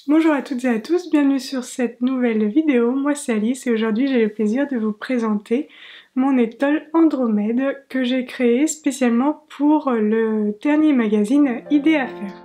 Bonjour à toutes et à tous, bienvenue sur cette nouvelle vidéo. Moi c'est Alice et aujourd'hui j'ai le plaisir de vous présenter mon étole Andromède que j'ai créé spécialement pour le dernier magazine Idées à faire.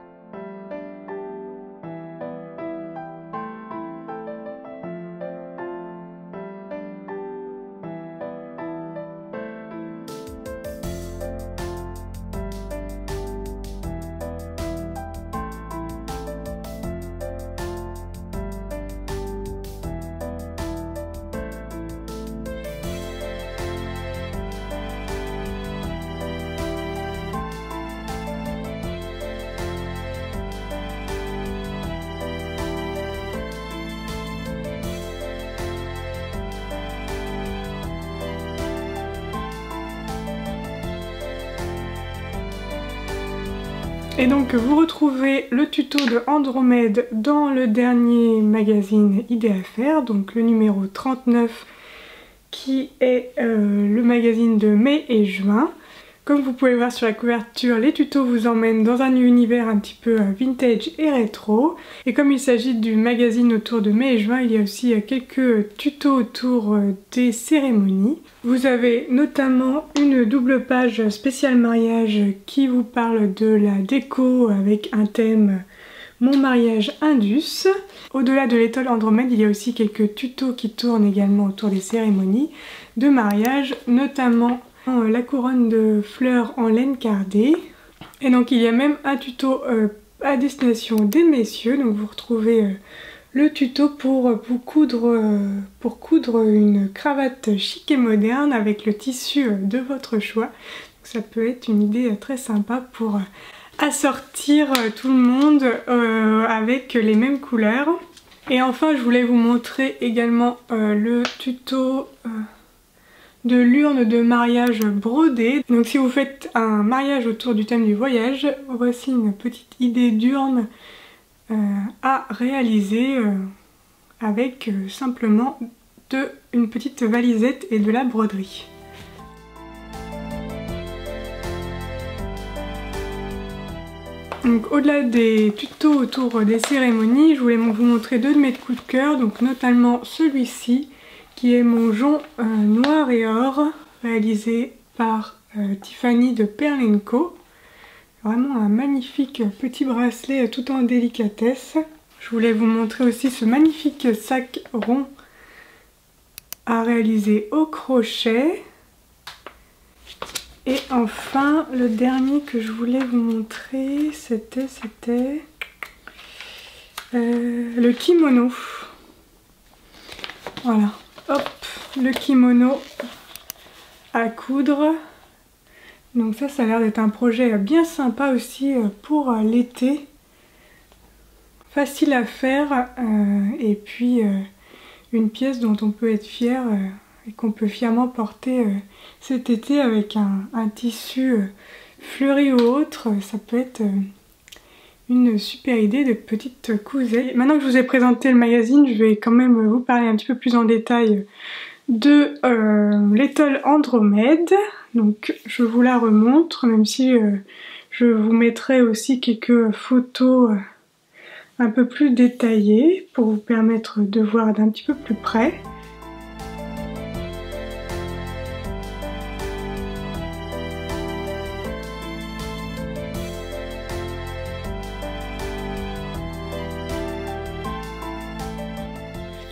Et donc vous retrouvez le tuto de Andromède dans le dernier magazine Idées à faire, donc le numéro 39 qui est le magazine de mai et juin. Comme vous pouvez le voir sur la couverture, les tutos vous emmènent dans un univers un petit peu vintage et rétro. Et comme il s'agit du magazine autour de mai et juin, il y a aussi quelques tutos autour des cérémonies. Vous avez notamment une double page spéciale mariage qui vous parle de la déco avec un thème Mon mariage Indus. Au-delà de l'étole Andromède, il y a aussi quelques tutos qui tournent également autour des cérémonies de mariage, notamment la couronne de fleurs en laine cardée. Et donc il y a même un tuto à destination des messieurs, donc vous retrouvez le tuto pour coudre une cravate chic et moderne avec le tissu de votre choix. Donc ça peut être une idée très sympa pour assortir tout le monde avec les mêmes couleurs. Et enfin je voulais vous montrer également le tuto de l'urne de mariage brodée. Donc si vous faites un mariage autour du thème du voyage, voici une petite idée d'urne à réaliser avec simplement une petite valisette et de la broderie. Donc au-delà des tutos autour des cérémonies, je voulais vous montrer deux de mes coups de cœur, donc notamment celui-ci qui est mon jonc noir et or réalisé par Tiffany de Perle & Co. Vraiment un magnifique petit bracelet tout en délicatesse. Je voulais vous montrer aussi ce magnifique sac rond à réaliser au crochet. Et enfin le dernier que je voulais vous montrer c'était le kimono. Voilà. Hop, le kimono à coudre. Donc ça a l'air d'être un projet bien sympa aussi pour l'été. Facile à faire et puis une pièce dont on peut être fier et qu'on peut fièrement porter cet été avec un tissu fleuri ou autre. Ça peut être une super idée de petite cousette. Maintenant que je vous ai présenté le magazine, je vais quand même vous parler un petit peu plus en détail de l'étole Andromède. Donc je vous la remontre, même si je vous mettrai aussi quelques photos un peu plus détaillées pour vous permettre de voir d'un petit peu plus près.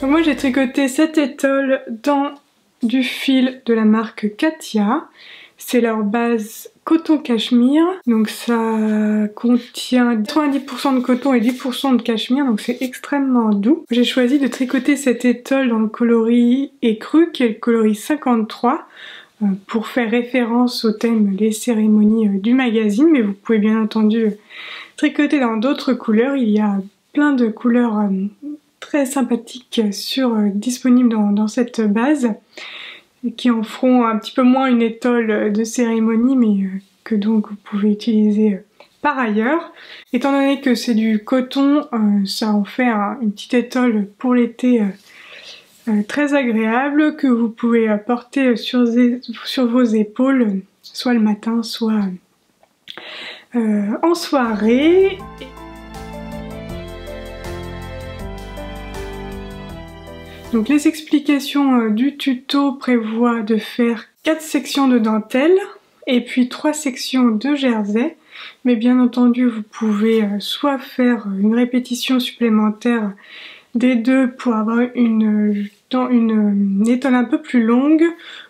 Donc moi j'ai tricoté cette étole dans du fil de la marque Katia. C'est leur base coton cachemire. Donc ça contient 90% de coton et 10% de cachemire, donc c'est extrêmement doux. J'ai choisi de tricoter cette étole dans le coloris écru qui est le coloris 53 pour faire référence au thème des cérémonies du magazine, mais vous pouvez bien entendu tricoter dans d'autres couleurs. Il y a plein de couleurs très sympathiques disponibles dans cette base qui en feront un petit peu moins une étole de cérémonie mais que donc vous pouvez utiliser par ailleurs. Étant donné que c'est du coton, ça en fait une petite étole pour l'été très agréable que vous pouvez porter sur vos épaules soit le matin soit en soirée. Donc les explications du tuto prévoient de faire 4 sections de dentelle et puis 3 sections de jersey. Mais bien entendu, vous pouvez soit faire une répétition supplémentaire des deux pour avoir une étole un peu plus longue,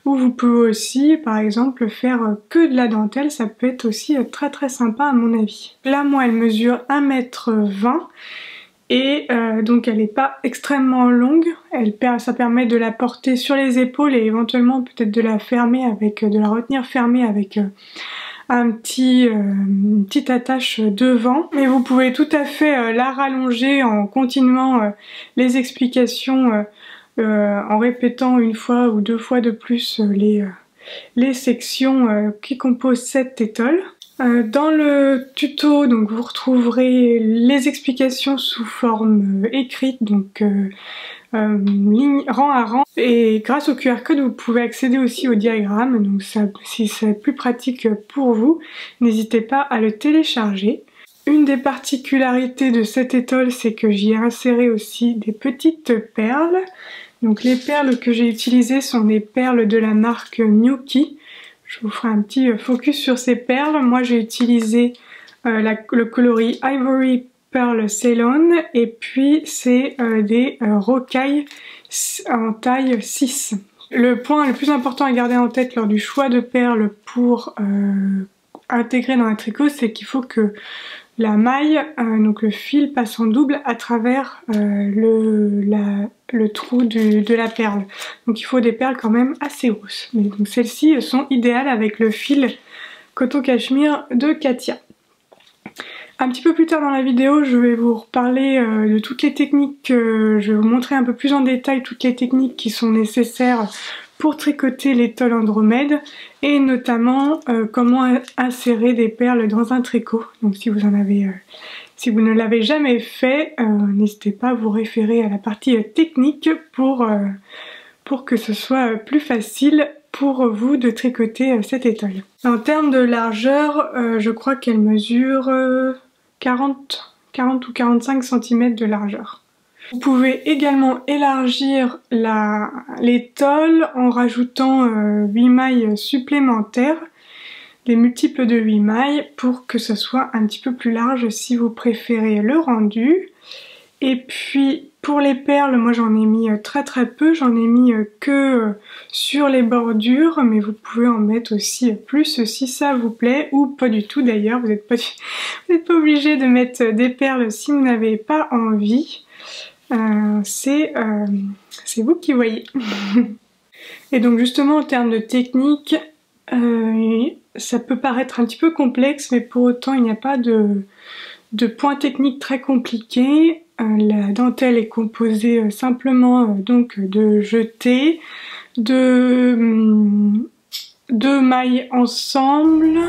ou vous pouvez aussi par exemple faire que de la dentelle, ça peut être aussi très très sympa à mon avis. Là moi elle mesure 1,20 m et donc elle n'est pas extrêmement longue, ça permet de la porter sur les épaules et éventuellement peut-être de la fermer de la retenir fermée avec une petite attache devant, mais vous pouvez tout à fait la rallonger en continuant les explications, en répétant une fois ou 2 fois de plus les sections qui composent cette étole. Dans le tuto, donc vous retrouverez les explications sous forme écrite, donc rang à rang, et grâce au QR code vous pouvez accéder aussi au diagramme, donc si c'est plus pratique pour vous, n'hésitez pas à le télécharger. Une des particularités de cette étole, c'est que j'y ai inséré aussi des petites perles. Donc les perles que j'ai utilisées sont des perles de la marque Miyuki. Je vous ferai un petit focus sur ces perles. Moi j'ai utilisé le coloris Ivory Pearl Ceylon et puis c'est des rocailles en taille 6. Le point le plus important à garder en tête lors du choix de perles pour intégrer dans un tricot, c'est qu'il faut que la maille, donc le fil, passe en double à travers le trou de la perle. Donc il faut des perles quand même assez grosses. Mais donc celles-ci sont idéales avec le fil coton cachemire de Katia. Un petit peu plus tard dans la vidéo, je vais vous reparler de toutes les techniques, je vais vous montrer un peu plus en détail toutes les techniques qui sont nécessaires pour tricoter l'étole Andromède et notamment comment insérer des perles dans un tricot. Donc si vous ne l'avez jamais fait, n'hésitez pas à vous référer à la partie technique pour que ce soit plus facile pour vous de tricoter cette étole. En termes de largeur, je crois qu'elle mesure 40 ou 45 cm de largeur. Vous pouvez également élargir l'étole en rajoutant 8 mailles supplémentaires, des multiples de 8 mailles pour que ce soit un petit peu plus large si vous préférez le rendu. Et puis pour les perles, moi j'en ai mis très peu, j'en ai mis que sur les bordures, mais vous pouvez en mettre aussi plus si ça vous plaît, ou pas du tout d'ailleurs, vous n'êtes pas obligé de mettre des perles si vous n'avez pas envie. C'est vous qui voyez. Et donc justement en termes de technique, ça peut paraître un petit peu complexe, mais pour autant il n'y a pas de points techniques très compliqués. La dentelle est composée simplement donc de jetés, de 2 mailles ensemble.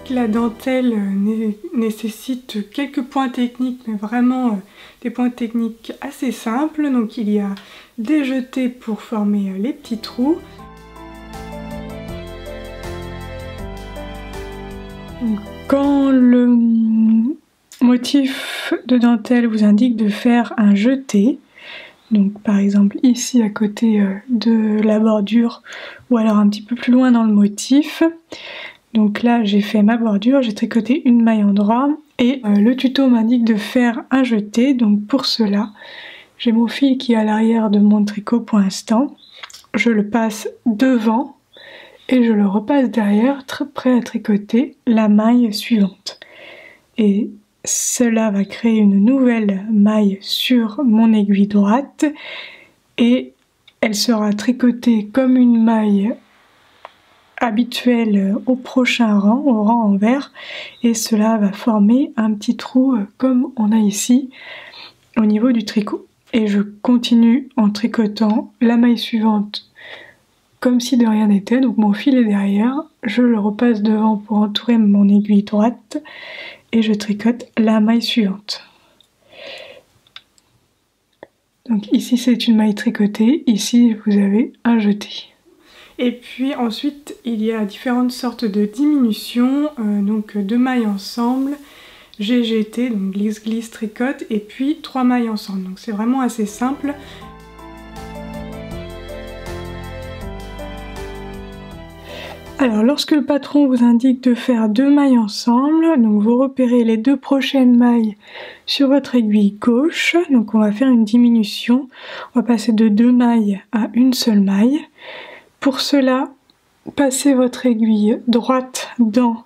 La dentelle nécessite quelques points techniques, mais vraiment des points techniques assez simples. Donc il y a des jetés pour former les petits trous. Quand le motif de dentelle vous indique de faire un jeté, donc par exemple ici à côté de la bordure ou alors un petit peu plus loin dans le motif, donc là j'ai fait ma bordure, j'ai tricoté une maille en droit et le tuto m'indique de faire un jeté. Donc pour cela j'ai mon fil qui est à l'arrière de mon tricot pour l'instant, je le passe devant et je le repasse derrière, très prêt à tricoter la maille suivante. Et cela va créer une nouvelle maille sur mon aiguille droite et elle sera tricotée comme une maille habituelle au prochain rang, au rang envers, et cela va former un petit trou comme on a ici au niveau du tricot. Et je continue en tricotant la maille suivante comme si de rien n'était, donc mon fil est derrière, je le repasse devant pour entourer mon aiguille droite et je tricote la maille suivante. Donc ici c'est une maille tricotée, ici vous avez un jeté. Et puis ensuite il y a différentes sortes de diminutions, donc 2 mailles ensemble, GGT, donc glisse glisse tricote, et puis 3 mailles ensemble. Donc c'est vraiment assez simple. Alors lorsque le patron vous indique de faire 2 mailles ensemble, donc vous repérez les 2 prochaines mailles sur votre aiguille gauche, donc on va faire une diminution, on va passer de 2 mailles à une seule maille. Pour cela, passez votre aiguille droite dans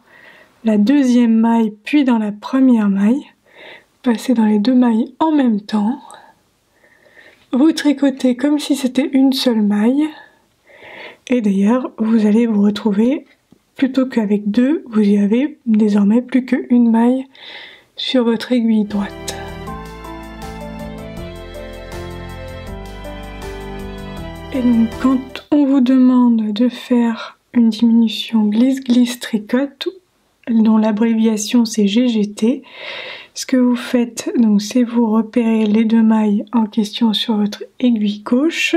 la deuxième maille puis dans la première maille, passez dans les 2 mailles en même temps, vous tricotez comme si c'était une seule maille. Et d'ailleurs, vous allez vous retrouver, plutôt qu'avec 2, vous y avez désormais plus qu'une maille sur votre aiguille droite. Et donc, quand on vous demande de faire une diminution glisse-glisse tricote, dont l'abréviation c'est GGT, ce que vous faites, donc, c'est vous repérer les 2 mailles en question sur votre aiguille gauche.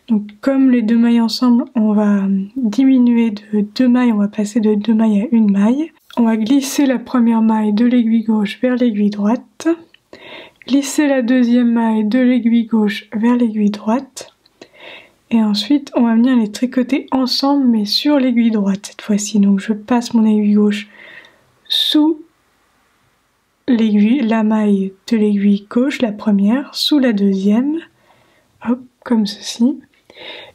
Donc comme les 2 mailles ensemble, on va diminuer de 2 mailles, on va passer de 2 mailles à une maille. On va glisser la première maille de l'aiguille gauche vers l'aiguille droite, glisser la deuxième maille de l'aiguille gauche vers l'aiguille droite, et ensuite on va venir les tricoter ensemble mais sur l'aiguille droite cette fois-ci. Donc je passe mon aiguille gauche sous la maille de l'aiguille gauche, la première, sous la deuxième, hop, comme ceci.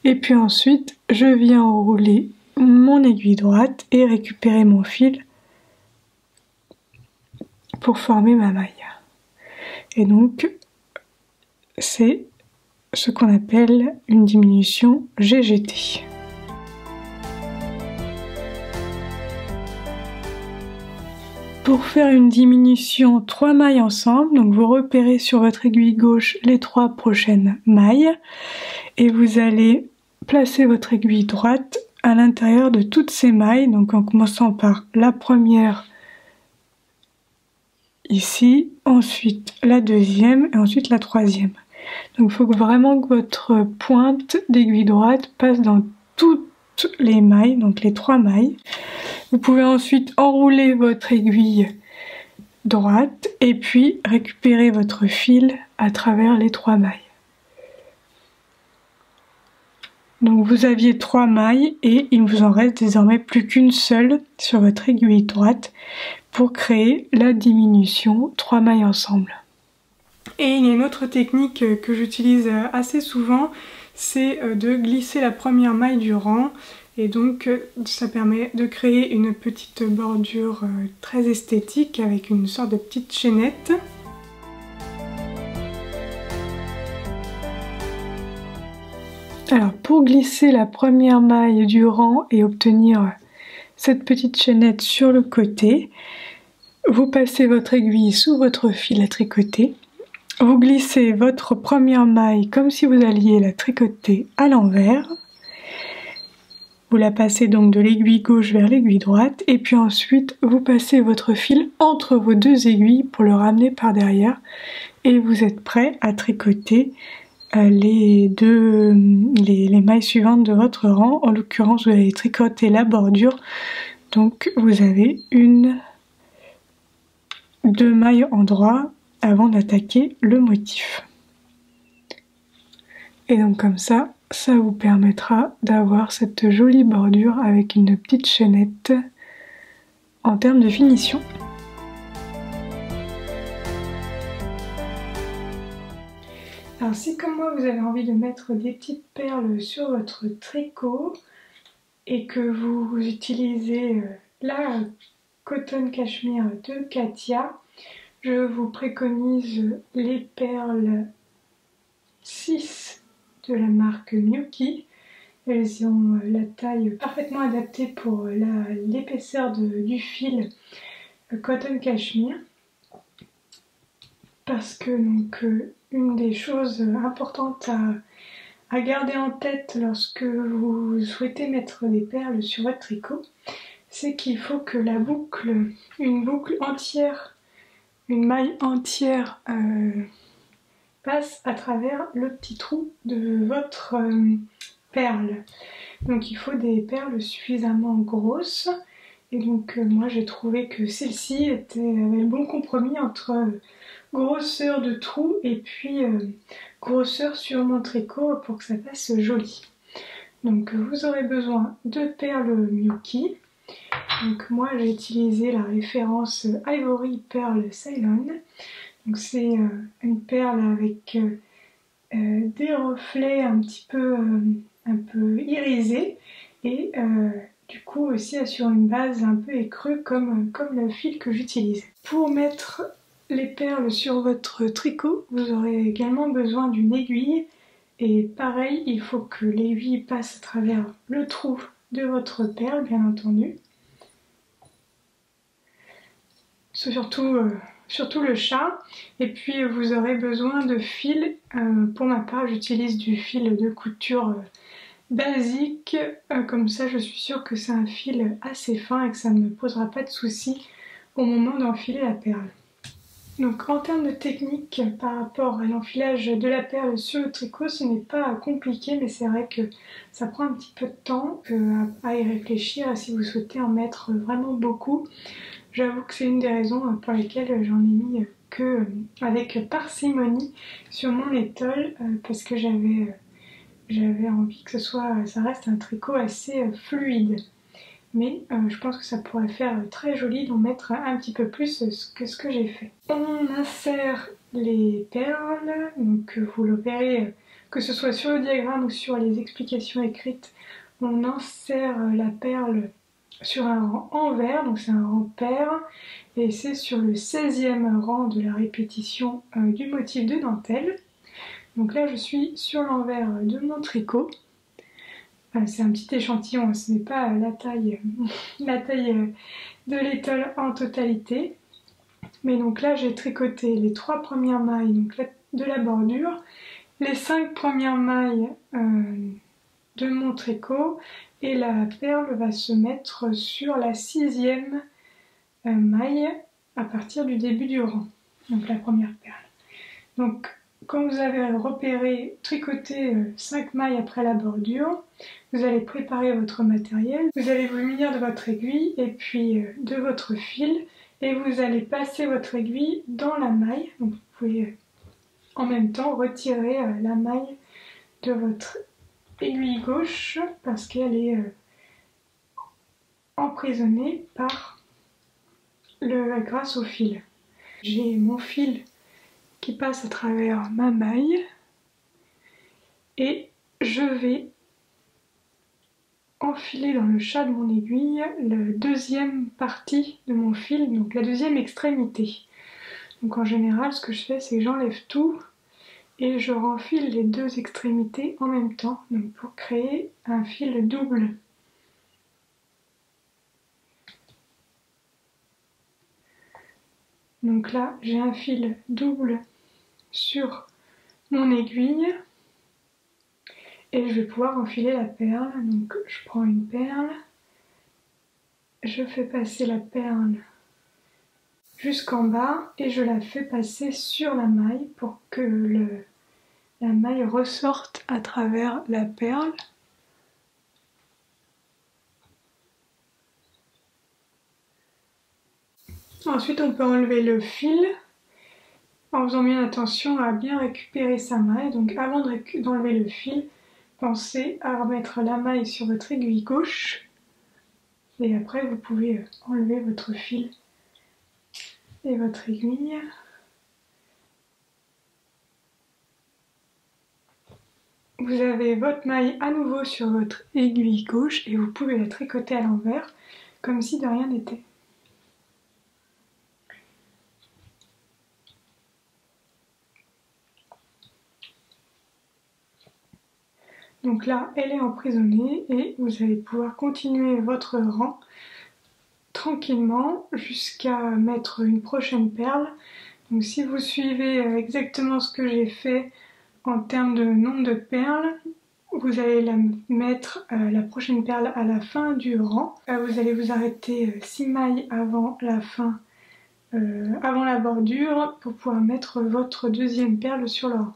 Et puis ensuite, je viens enrouler mon aiguille droite et récupérer mon fil pour former ma maille. Et donc, c'est ce qu'on appelle une diminution GGT. Pour faire une diminution 3 mailles ensemble, donc vous repérez sur votre aiguille gauche les 3 prochaines mailles et vous allez placer votre aiguille droite à l'intérieur de toutes ces mailles, donc en commençant par la première ici, ensuite la deuxième et ensuite la troisième. Donc il faut vraiment que votre pointe d'aiguille droite passe dans toutes les mailles, donc les 3 mailles. Vous pouvez ensuite enrouler votre aiguille droite et puis récupérer votre fil à travers les 3 mailles. Donc vous aviez 3 mailles et il ne vous en reste désormais plus qu'une seule sur votre aiguille droite pour créer la diminution 3 mailles ensemble. Et il y a une autre technique que j'utilise assez souvent, c'est de glisser la première maille du rang. Et donc ça permet de créer une petite bordure très esthétique avec une sorte de petite chaînette. Alors pour glisser la première maille du rang et obtenir cette petite chaînette sur le côté, vous passez votre aiguille sous votre fil à tricoter. Vous glissez votre première maille comme si vous alliez la tricoter à l'envers. Vous la passez donc de l'aiguille gauche vers l'aiguille droite et puis ensuite vous passez votre fil entre vos 2 aiguilles pour le ramener par derrière et vous êtes prêt à tricoter les mailles suivantes de votre rang. En l'occurrence vous allez tricoter la bordure, donc vous avez 2 mailles en droit avant d'attaquer le motif. Et donc comme ça vous permettra d'avoir cette jolie bordure avec une petite chaînette en termes de finition. Alors si comme moi vous avez envie de mettre des petites perles sur votre tricot et que vous utilisez la Cotton Cashmere de Katia, je vous préconise les perles 6 de la marque Miyuki. Elles ont la taille parfaitement adaptée pour l'épaisseur du fil Cotton Cashmere. Parce que donc, une des choses importantes à garder en tête lorsque vous souhaitez mettre des perles sur votre tricot, c'est qu'il faut que la boucle, une boucle entière, une maille entière passe à travers le petit trou de votre perle. Donc il faut des perles suffisamment grosses Et donc moi j'ai trouvé que celle-ci avait le bon compromis entre grosseur de trou et puis grosseur sur mon tricot pour que ça fasse joli. Donc vous aurez besoin de perles Miyuki. Donc moi j'ai utilisé la référence Ivory Pearl Ceylon. Donc c'est une perle avec des reflets un peu irisés et du coup aussi sur une base un peu écrue comme le fil que j'utilise. Pour mettre les perles sur votre tricot, vous aurez également besoin d'une aiguille. Et pareil, il faut que l'aiguille passe à travers le trou de votre perle, bien entendu. Surtout le chat. Et puis vous aurez besoin de fil. Pour ma part, j'utilise du fil de couture basique. Comme ça, je suis sûre que c'est un fil assez fin et que ça ne me posera pas de soucis au moment d'enfiler la perle. Donc en termes de technique par rapport à l'enfilage de la perle sur le tricot, ce n'est pas compliqué, mais c'est vrai que ça prend un petit peu de temps à y réfléchir si vous souhaitez en mettre vraiment beaucoup. J'avoue que c'est une des raisons pour lesquelles j'en ai mis que avec parcimonie sur mon étole, parce que j'avais envie que ça reste un tricot assez fluide. Mais je pense que ça pourrait faire très joli d'en mettre un petit peu plus que ce que j'ai fait. On insère les perles, donc vous le verrez que ce soit sur le diagramme ou sur les explications écrites, on insère la perle sur un rang envers, donc c'est un rang pair, et c'est sur le 16e rang de la répétition du motif de dentelle. Donc là je suis sur l'envers de mon tricot. C'est un petit échantillon, ce n'est pas la taille de l'étole en totalité. Mais donc là j'ai tricoté les 3 premières mailles donc de la bordure, les 5 premières mailles de mon tricot et la perle va se mettre sur la 6e maille à partir du début du rang, donc la première perle. Donc quand vous avez repéré, tricoté 5 mailles après la bordure, vous allez préparer votre matériel, vous allez vous munir de votre aiguille et puis de votre fil et vous allez passer votre aiguille dans la maille. Donc vous pouvez en même temps retirer la maille de votre aiguille gauche parce qu'elle est emprisonnée grâce au fil. J'ai mon fil qui passe à travers ma maille et je vais enfiler dans le chat de mon aiguille la deuxième partie de mon fil, donc la deuxième extrémité. Donc en général ce que je fais c'est que j'enlève tout et je renfile les deux extrémités en même temps, donc pour créer un fil double. Donc là j'ai un fil double sur mon aiguille et je vais pouvoir enfiler la perle. Donc je prends une perle, je fais passer la perle jusqu'en bas et je la fais passer sur la maille pour que la maille ressorte à travers la perle. Ensuite on peut enlever le fil en faisant bien attention à bien récupérer sa maille. Donc avant d'enlever le fil, pensez à remettre la maille sur votre aiguille gauche et après vous pouvez enlever votre fil et votre aiguille. Vous avez votre maille à nouveau sur votre aiguille gauche et vous pouvez la tricoter à l'envers comme si de rien n'était. Donc là, elle est emprisonnée et vous allez pouvoir continuer votre rang tranquillement jusqu'à mettre une prochaine perle. Donc si vous suivez exactement ce que j'ai fait en termes de nombre de perles, vous allez mettre la prochaine perle à la fin du rang. Vous allez vous arrêter 6 mailles avant la fin, avant la bordure pour pouvoir mettre votre deuxième perle sur le rang.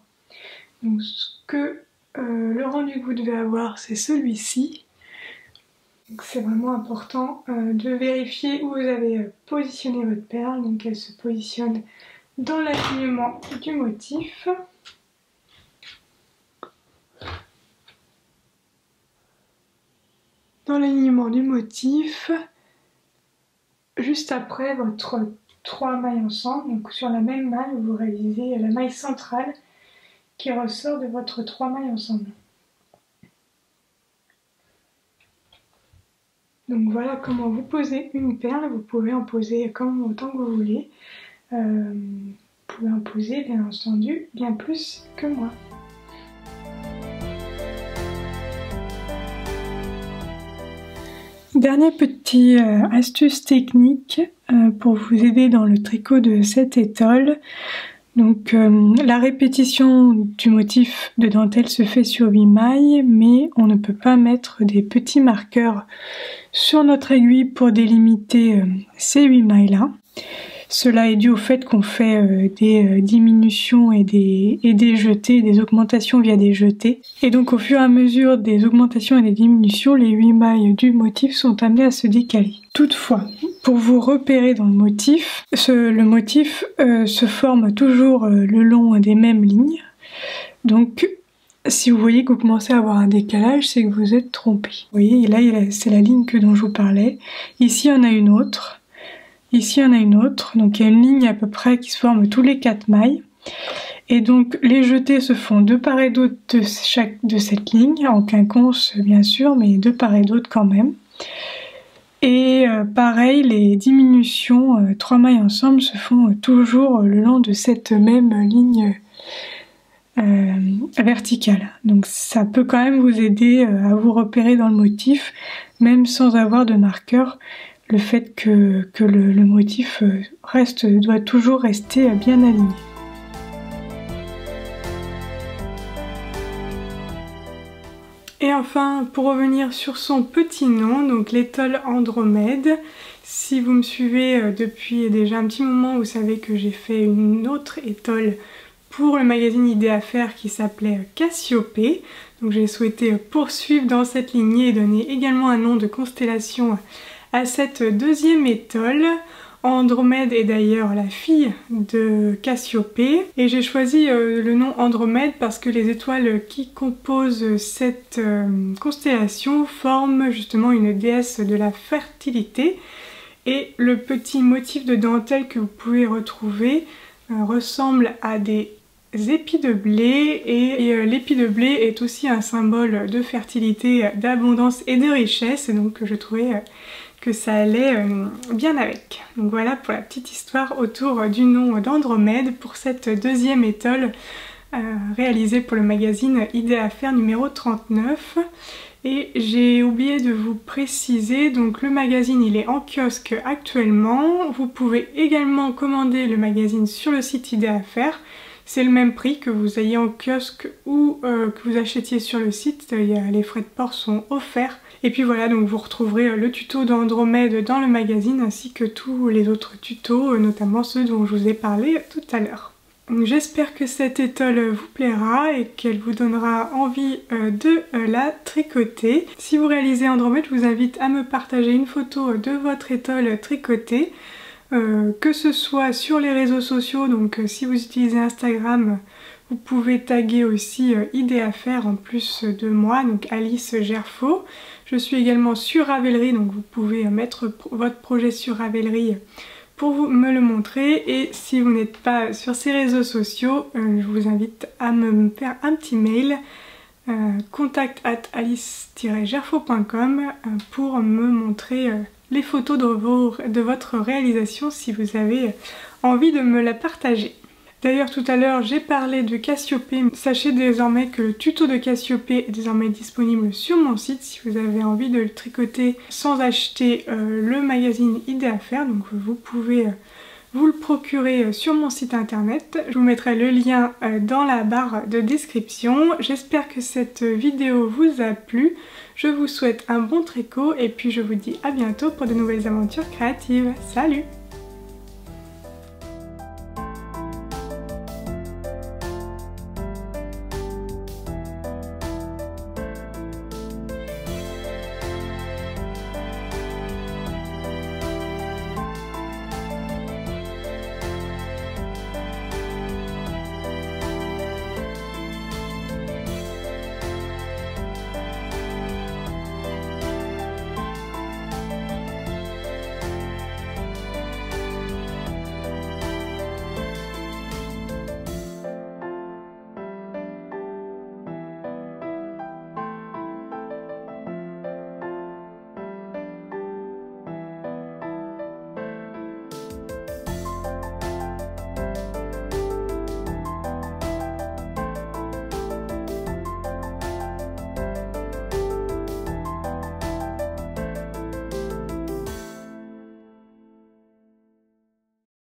Donc le rendu que vous devez avoir c'est celui-ci. C'est vraiment important de vérifier où vous avez positionné votre perle, donc elle se positionne dans l'alignement du motif. Dans l'alignement du motif, juste après votre 3 mailles ensemble, donc sur la même maille, vous réalisez la maille centrale qui ressort de votre 3 mailles ensemble. Donc voilà comment vous posez une perle, vous pouvez en poser autant que vous voulez. Vous pouvez en poser bien entendu bien plus que moi. Dernière petite astuce technique pour vous aider dans le tricot de cette étole. Donc la répétition du motif de dentelle se fait sur 8 mailles, mais on ne peut pas mettre des petits marqueurs sur notre aiguille pour délimiter ces 8 mailles là. Cela est dû au fait qu'on fait des diminutions et des jetés, des augmentations via des jetés. Et donc au fur et à mesure des augmentations et des diminutions, les 8 mailles du motif sont amenées à se décaler. Toutefois, pour vous repérer dans le motif, le motif se forme toujours le long des mêmes lignes. Donc si vous voyez que vous commencez à avoir un décalage, c'est que vous êtes trompé. Vous voyez, là c'est la ligne dont je vous parlais. Ici il y en a une autre. Ici, il y en a une autre, donc il y a une ligne à peu près qui se forme tous les 4 mailles. Et donc, les jetés se font de part et d'autre de cette ligne, en quinconce bien sûr, mais de part et d'autre quand même. Et pareil, les diminutions 3 mailles ensemble se font toujours le long de cette même ligne verticale. Donc ça peut quand même vous aider à vous repérer dans le motif, même sans avoir de marqueur. Le fait que le motif doit toujours rester bien aligné. Et enfin, pour revenir sur son petit nom, donc l'étole Andromède. Si vous me suivez depuis déjà un petit moment, vous savez que j'ai fait une autre étole pour le magazine Idées à faire qui s'appelait Cassiopée. Donc j'ai souhaité poursuivre dans cette lignée et donner également un nom de constellation à cette deuxième étole. Andromède est d'ailleurs la fille de Cassiopée et j'ai choisi le nom Andromède parce que les étoiles qui composent cette constellation forment justement une déesse de la fertilité et le petit motif de dentelle que vous pouvez retrouver ressemble à des épis de blé et l'épi de blé est aussi un symbole de fertilité, d'abondance et de richesse, donc je trouvais que ça allait bien avec. Donc voilà pour la petite histoire autour du nom d'Andromède pour cette deuxième étole réalisée pour le magazine Idées à faire numéro 39. Et j'ai oublié de vous préciser, donc le magazine il est en kiosque actuellement. Vous pouvez également commander le magazine sur le site Idées à faire. C'est le même prix que vous ayez en kiosque ou que vous achetiez sur le site, les frais de port sont offerts. Et puis voilà, donc vous retrouverez le tuto d'Andromède dans le magazine ainsi que tous les autres tutos, notamment ceux dont je vous ai parlé tout à l'heure. J'espère que cette étole vous plaira et qu'elle vous donnera envie de la tricoter. Si vous réalisez Andromède, je vous invite à me partager une photo de votre étole tricotée. Que ce soit sur les réseaux sociaux, donc si vous utilisez Instagram, vous pouvez taguer aussi Idées à faire en plus de moi, donc Alice Gerfaux. Je suis également sur Ravelry, donc vous pouvez mettre votre projet sur Ravelry pour me le montrer. Et si vous n'êtes pas sur ces réseaux sociaux, je vous invite à me faire un petit mail contact@alice-gerfaux.com pour me montrer les photos de votre réalisation si vous avez envie de me la partager. D'ailleurs tout à l'heure j'ai parlé de Cassiopée, sachez désormais que le tuto de Cassiopée est désormais disponible sur mon site si vous avez envie de le tricoter sans acheter le magazine Idées à faire, donc vous pouvez vous le procurer sur mon site internet. Je vous mettrai le lien dans la barre de description. J'espère que cette vidéo vous a plu. Je vous souhaite un bon tricot et puis je vous dis à bientôt pour de nouvelles aventures créatives. Salut!